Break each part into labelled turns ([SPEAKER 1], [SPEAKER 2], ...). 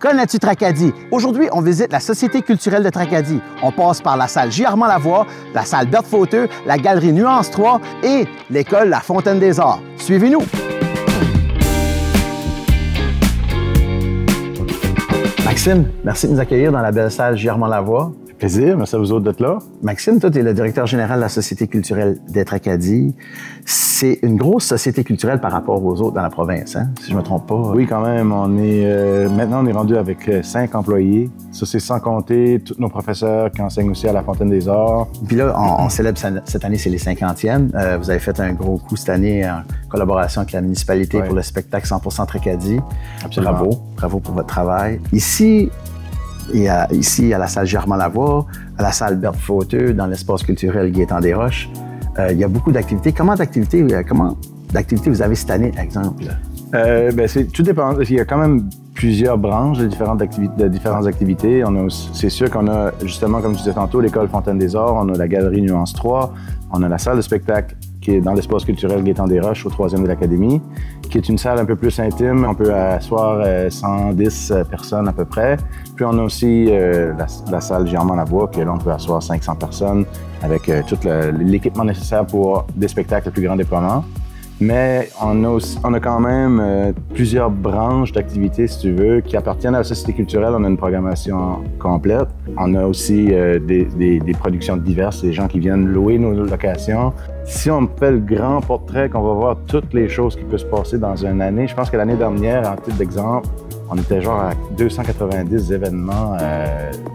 [SPEAKER 1] Connais-tu Tracadie? Aujourd'hui, on visite la Société culturelle de Tracadie. On passe par la salle J. Armand Lavoie, la salle Berthe Fauteux, la galerie Nuance 3 et l'école La Fontaine des Arts. Suivez-nous! Maxime, merci de nous accueillir dans la belle salle J. Armand Lavoie.
[SPEAKER 2] Plaisir, merci à vous autres d'être là.
[SPEAKER 1] Maxime, toi, tu es le directeur général de la Société culturelle des Tracadie. C'est une grosse société culturelle par rapport aux autres dans la province, hein, si je ne me trompe pas.
[SPEAKER 2] Oui, quand même. Maintenant, on est rendu avec 5 employés. Ça, c'est sans compter tous nos professeurs qui enseignent aussi à la Fontaine des Arts.
[SPEAKER 1] Puis là, on célèbre cette année, c'est les 50e. Vous avez fait un gros coup cette année en collaboration avec la municipalité pour le spectacle 100% Tracadie.
[SPEAKER 2] Absolument.
[SPEAKER 1] Bravo. Bravo pour votre travail. Ici, à la salle J. Armand Lavoie, à la salle Berthe Fauteux, dans l'espace culturel Gaétan Desroches, il y a beaucoup d'activités. Comment d'activités vous avez cette année, exemple?
[SPEAKER 2] Tout dépend. Il y a quand même plusieurs branches de différentes activités. C'est sûr qu'on a, justement, comme je disais tantôt, l'école Fontaine des Arts, on a la galerie Nuance 3, on a la salle de spectacle qui est dans l'espace culturel Gaétan Desroches, au 3e de l'Académie, qui est une salle un peu plus intime. On peut asseoir 110 personnes à peu près. Puis on a aussi la salle J. Armand Lavoie, que là, on peut asseoir 500 personnes avec tout l'équipement nécessaire pour des spectacles de plus grand déploiement. Mais on a quand même plusieurs branches d'activités, si tu veux, qui appartiennent à la Société culturelle. On a une programmation complète. On a aussi des productions diverses, des gens qui viennent louer nos locations. Si on fait le grand portrait, qu'on va voir toutes les choses qui peuvent se passer dans une année, je pense que l'année dernière, en titre d'exemple, on était genre à 290 événements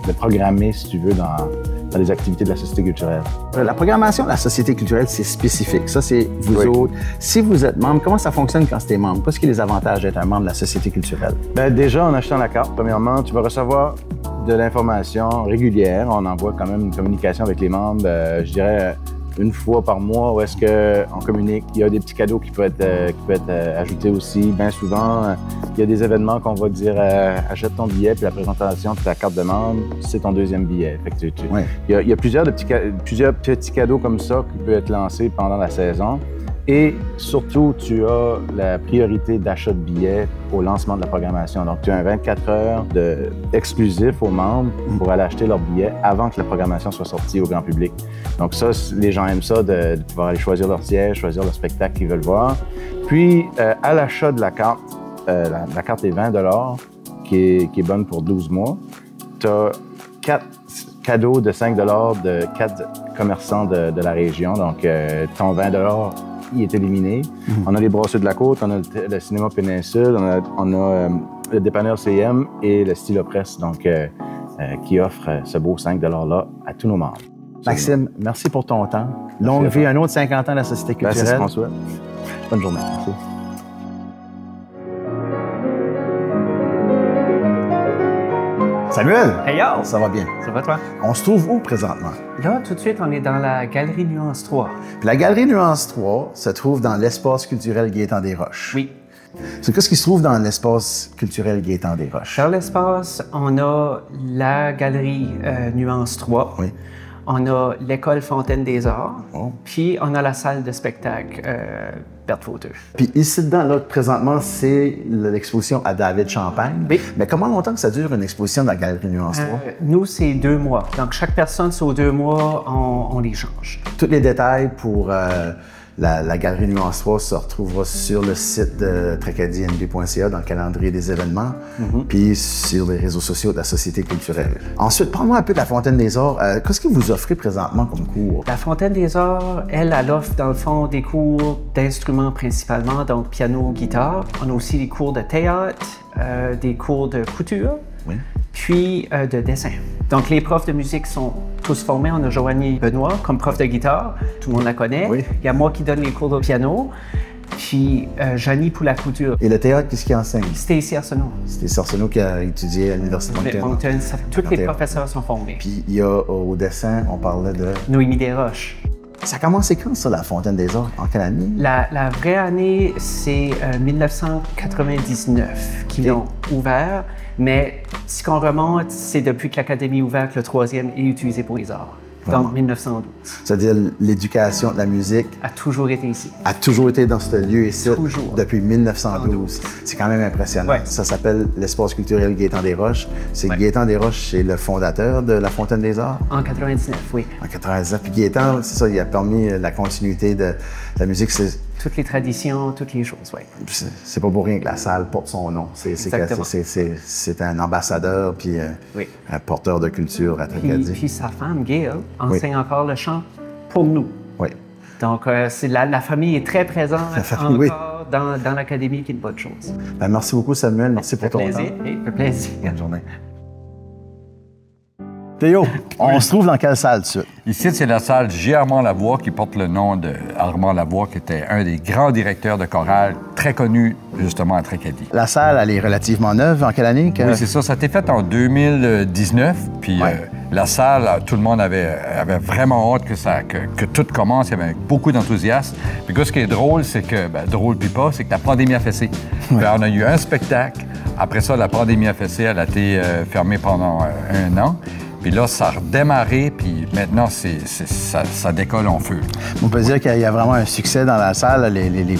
[SPEAKER 2] de programmés, si tu veux, dans les activités de la Société culturelle.
[SPEAKER 1] La programmation de la Société culturelle, c'est spécifique. Ça, c'est vous autres. Si vous êtes membre, comment ça fonctionne quand c'est membre? Qu'est-ce qui est les avantages d'être un membre de la Société culturelle?
[SPEAKER 2] Bien, déjà, en achetant la carte, premièrement, tu vas recevoir de l'information régulière. On envoie quand même une communication avec les membres, je dirais, une fois par mois, où est-ce qu'on communique. Il y a des petits cadeaux qui peuvent être ajoutés aussi. Bien souvent, il y a des événements qu'on va dire achète ton billet, puis la présentation de ta carte de membre, c'est ton deuxième billet. Fait que il y a plusieurs petits cadeaux comme ça qui peuvent être lancés pendant la saison. Et surtout, tu as la priorité d'achat de billets au lancement de la programmation. Donc, tu as un 24 heures exclusif aux membres pour aller acheter leurs billets avant que la programmation soit sortie au grand public. Donc ça, les gens aiment ça, de pouvoir aller choisir leur siège, choisir le spectacle qu'ils veulent voir. Puis, à l'achat de la carte, la carte est 20 $ qui est bonne pour 12 mois. Tu as 4 cadeaux de 5 $ de 4 commerçants de la région. Donc, ton 20 $, il est éliminé. On a les Brasseurs de la Côte, on a le cinéma Péninsule, on a le dépanneur CM et le Stylo Presse, donc qui offre ce beau 5 $-là à tous nos membres.
[SPEAKER 1] Maxime, merci pour ton temps. Longue vie, un autre 50 ans de la Société culturelle.
[SPEAKER 2] C'est ce qu'on souhaite.
[SPEAKER 1] Bonne journée. Merci. Samuel!
[SPEAKER 3] Hey yo!
[SPEAKER 1] Ça va bien?
[SPEAKER 3] Ça va toi?
[SPEAKER 1] On se trouve où présentement?
[SPEAKER 3] Là, tout de suite, on est dans la galerie Nuance 3.
[SPEAKER 1] Puis la galerie Nuance 3 se trouve dans l'espace culturel Gaétan Desroches.
[SPEAKER 3] Oui.
[SPEAKER 1] C'est qu'est-ce qui se trouve dans l'espace culturel Gaétan Desroches?
[SPEAKER 3] Dans l'espace, on a la galerie Nuance 3. Oui. On a l'école Fontaine des Arts. Oh. Puis on a la salle de spectacle Berthe Fauteux.
[SPEAKER 1] Puis ici dedans, là, présentement, c'est l'exposition à David Champagne.
[SPEAKER 3] Oui.
[SPEAKER 1] Mais comment longtemps que ça dure une exposition dans la galerie Nuance 3?
[SPEAKER 3] Nous, c'est 2 mois. Donc chaque personne, c'est aux 2 mois, on les change.
[SPEAKER 1] Tous les détails pour la galerie Nuance 3 se retrouvera sur le site de tracadie.nb.ca dans le calendrier des événements, puis sur les réseaux sociaux de la Société culturelle. Ensuite, parle-moi un peu de la Fontaine des Arts. Qu'est-ce que vous offrez présentement comme cours?
[SPEAKER 3] La Fontaine des Arts, elle offre dans le fond des cours d'instruments principalement, donc piano, guitare. On a aussi des cours de théâtre, des cours de couture. Oui. Puis de dessin. Donc, les profs de musique sont tous formés. On a Joanie Benoît comme prof de guitare. Tout le monde la connaît. Oui. Il y a moi qui donne les cours de piano. Puis Janie pour la couture.
[SPEAKER 1] Et le théâtre, qu'est-ce qu'il enseigne?
[SPEAKER 3] Stacy Arsenault.
[SPEAKER 1] Stacy Arsenault qui a étudié à l'Université de Moncton.
[SPEAKER 3] Tous les professeurs sont formés.
[SPEAKER 1] Puis il y a au dessin, on parlait de...
[SPEAKER 3] Noémie Desroches.
[SPEAKER 1] Ça a commencé quand, ça, la Fontaine des Arts? En quelle année?
[SPEAKER 3] La vraie année, c'est 1999 qu'ils l'ont ouvert. Mais si on remonte, c'est depuis que l'Académie est ouverte que le 3e est utilisé pour les arts. dans 1912.
[SPEAKER 1] C'est-à-dire l'éducation de la musique
[SPEAKER 3] A toujours été ici.
[SPEAKER 1] a toujours été dans ce lieu ici
[SPEAKER 3] Toujours.
[SPEAKER 1] depuis 1912. C'est quand même impressionnant.
[SPEAKER 3] Ouais.
[SPEAKER 1] Ça s'appelle l'espace culturel Gaétan Desroches. C'est Gaétan Desroches, c'est le fondateur de la Fontaine des Arts.
[SPEAKER 3] En 99, oui.
[SPEAKER 1] En 99. Puis Gaétan, c'est ça, il a permis la continuité de la musique.
[SPEAKER 3] Toutes les traditions, toutes les choses, oui.
[SPEAKER 1] C'est pas pour rien que la salle porte son nom. C'est un ambassadeur puis
[SPEAKER 3] Oui.
[SPEAKER 1] un porteur de culture à Tracadie.
[SPEAKER 3] Puis sa femme, Gail, enseigne encore le chant pour nous.
[SPEAKER 1] Oui.
[SPEAKER 3] Donc, la famille est très présente
[SPEAKER 1] famille,
[SPEAKER 3] encore dans l'académie, qui est une bonne chose.
[SPEAKER 1] Ben, merci beaucoup, Samuel. Merci pour ton temps.
[SPEAKER 3] Oui, ça fait plaisir.
[SPEAKER 1] Bonne journée. Théo, on se trouve dans quelle salle, tu sais?
[SPEAKER 4] Ici, c'est la salle J. Armand Lavoie qui porte le nom d'Armand Lavoie, qui était un des grands directeurs de chorale, très connu justement à Tracadie.
[SPEAKER 1] La salle, elle est relativement neuve. En quelle année?
[SPEAKER 4] Oui, c'est ça. Ça a été fait en 2019. Puis la salle, tout le monde avait vraiment hâte que tout commence. Il y avait beaucoup d'enthousiasme. Puis ce qui est drôle, c'est que, drôle puis pas, c'est que la pandémie a fessé. Puis on a eu un spectacle. Après ça, la pandémie a fessé. Elle a été fermée pendant 1 an. Puis là, ça a redémarré, puis maintenant, ça décolle en feu.
[SPEAKER 1] On peut dire qu'il y a vraiment un succès dans la salle,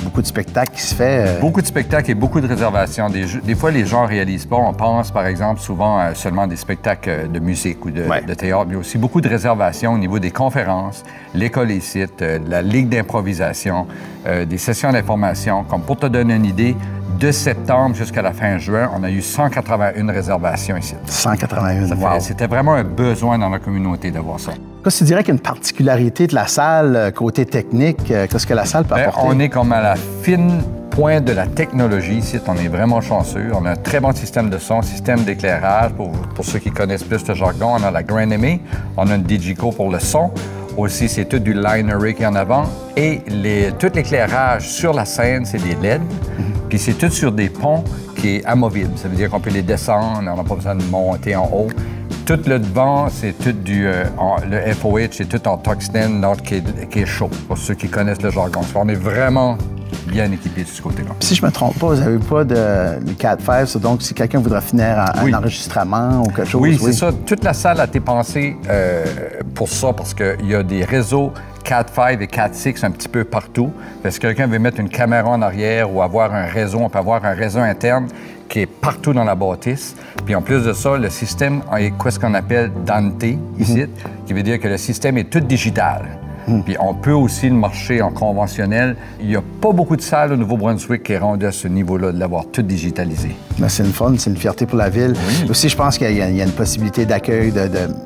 [SPEAKER 1] beaucoup de spectacles qui se fait.
[SPEAKER 4] Beaucoup de spectacles et beaucoup de réservations. Des fois, les gens ne réalisent pas. On pense, par exemple, souvent seulement des spectacles de musique ou de théâtre, mais aussi beaucoup de réservations au niveau des conférences, l'école et sites, la ligue d'improvisation, des sessions d'information. Comme pour te donner une idée, de septembre jusqu'à la fin juin, on a eu 181 réservations ici.
[SPEAKER 1] 181, wow.
[SPEAKER 4] C'était vraiment un besoin dans la communauté d'avoir ça.
[SPEAKER 1] Qu'est-ce que tu dirais qu'une particularité de la salle, côté technique, qu'est-ce que la salle peut apporter?
[SPEAKER 4] On est comme à la fine pointe de la technologie ici. On est vraiment chanceux. On a un très bon système de son, système d'éclairage. Pour ceux qui connaissent plus le jargon, on a la Grand Aimé, on a une Digico pour le son. Aussi, c'est tout du liner rig en avant. Et tout l'éclairage sur la scène, c'est des LED. Puis c'est tout sur des ponts qui est amovible. Ça veut dire qu'on peut les descendre, on n'a pas besoin de monter en haut. Tout le devant, c'est tout le FOH, c'est tout en tungstène, l'autre qui est chaud, pour ceux qui connaissent le jargon. On est vraiment bien équipé de ce côté-là.
[SPEAKER 1] Si je ne me trompe pas, vous n'avez pas de Cat 5, donc si quelqu'un voudrait finir un enregistrement ou quelque chose...
[SPEAKER 4] Oui, c'est ça. Toute la salle a été pensée pour ça, parce qu'il y a des réseaux Cat 5 et Cat 6 un petit peu partout. Si quelqu'un veut mettre une caméra en arrière ou avoir un réseau, on peut avoir un réseau interne qui est partout dans la bâtisse. Puis en plus de ça, le système est ce qu'on appelle Dante ici, qui veut dire que le système est tout digital. Puis on peut aussi le marcher en conventionnel. Il n'y a pas beaucoup de salles au Nouveau-Brunswick qui est rendu à ce niveau-là de l'avoir tout digitalisé.
[SPEAKER 1] Ben, c'est une fun, c'est une fierté pour la ville. Oui. Aussi, je pense qu'il y a une possibilité d'accueil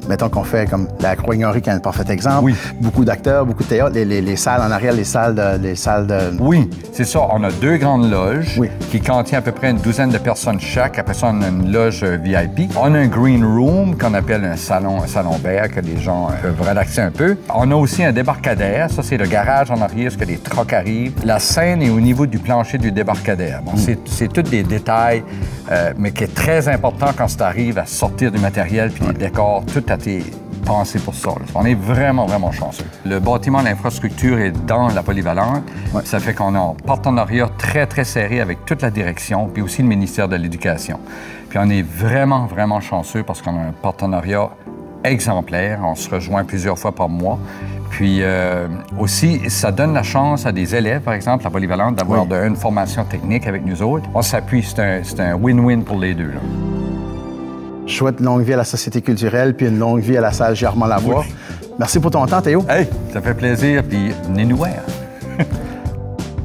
[SPEAKER 1] mettons qu'on fait comme la Croix-Ignorée qui est un parfait exemple. Oui. Beaucoup d'acteurs, beaucoup de théâtre, les salles en arrière, les salles de...
[SPEAKER 4] Oui, c'est ça. On a 2 grandes loges qui contiennent à peu près une douzaine de personnes chaque. Après ça, on a une loge VIP. On a un green room qu'on appelle un salon vert que les gens peuvent relaxer un peu. On a aussi un débarcadère. Ça, c'est le garage en arrière, parce que les trucks arrivent. La scène est au niveau du plancher du débarcadère. Bon, c'est tous des détails, mais qui est très important quand ça arrive à sortir du matériel puis des décors. Tout a été pensé pour ça. On est vraiment, vraiment chanceux. Le bâtiment, l'infrastructure est dans la polyvalente. Ça fait qu'on est en partenariat très, très serré avec toute la direction, puis aussi le ministère de l'Éducation. Puis on est vraiment, vraiment chanceux parce qu'on a un partenariat exemplaire. On se rejoint plusieurs fois par mois. Puis aussi, ça donne la chance à des élèves, par exemple, la polyvalente, d'avoir une formation technique avec nous autres. On s'appuie, c'est un win-win pour les deux, là.
[SPEAKER 1] Chouette longue vie à la Société culturelle, puis une longue vie à la salle J. Armand Lavoie. Merci pour ton temps, Théo.
[SPEAKER 4] Hey, ça fait plaisir, puis venez nous voir.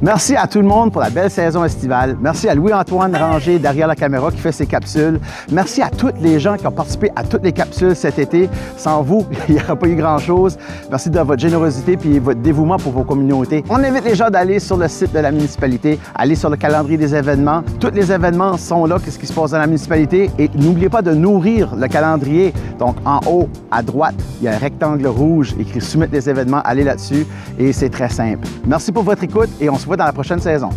[SPEAKER 1] Merci à tout le monde pour la belle saison estivale. Merci à Louis-Antoine Ranger derrière la caméra qui fait ses capsules. Merci à tous les gens qui ont participé à toutes les capsules cet été. Sans vous, il n'y aurait pas eu grand-chose. Merci de votre générosité et votre dévouement pour vos communautés. On invite les gens d'aller sur le site de la municipalité, aller sur le calendrier des événements. Tous les événements sont là, qu'est-ce qui se passe dans la municipalité. Et n'oubliez pas de nourrir le calendrier. Donc, en haut, à droite, il y a un rectangle rouge écrit « Soumettre les événements ». Allez là-dessus et c'est très simple. Merci pour votre écoute et on se voit dans la prochaine saison.